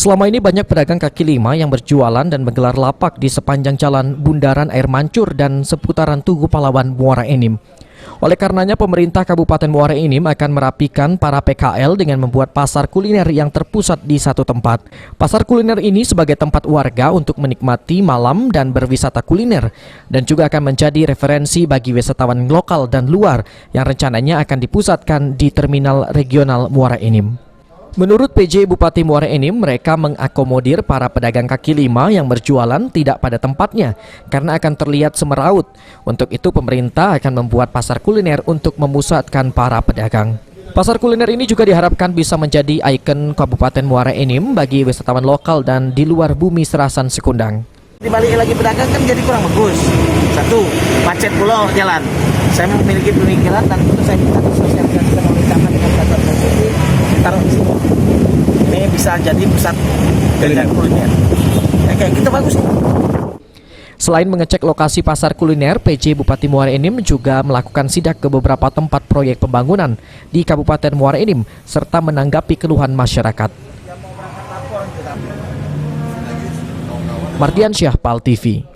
Selama ini banyak pedagang kaki lima yang berjualan dan menggelar lapak di sepanjang jalan Bundaran Air Mancur dan seputaran Tugu Pahlawan Muara Enim. Oleh karenanya pemerintah Kabupaten Muara Enim akan merapikan para PKL dengan membuat pasar kuliner yang terpusat di satu tempat. Pasar kuliner ini sebagai tempat warga untuk menikmati malam dan berwisata kuliner dan juga akan menjadi referensi bagi wisatawan lokal dan luar yang rencananya akan dipusatkan di Terminal Regional Muara Enim. Menurut PJ Bupati Muara Enim, mereka mengakomodir para pedagang kaki lima yang berjualan tidak pada tempatnya karena akan terlihat semeraut. Untuk itu pemerintah akan membuat pasar kuliner untuk memusatkan para pedagang. Pasar kuliner ini juga diharapkan bisa menjadi ikon Kabupaten Muara Enim bagi wisatawan lokal dan di luar bumi Serasan Sekundang. Dibalik lagi pedagang kan jadi kurang bagus. Satu, macet pulau jalan. Saya memiliki pemikiran dan itu saya minta disosialisasikan oleh camat dengan kantor posisi ditaruh di sini. Ini bisa jadi pusat jajanan kuliner. Ya, kayak gitu bagus. Selain mengecek lokasi pasar kuliner, PJ Bupati Muara Enim juga melakukan sidak ke beberapa tempat proyek pembangunan di Kabupaten Muara Enim serta menanggapi keluhan masyarakat. Mardiansyah, PAL TV.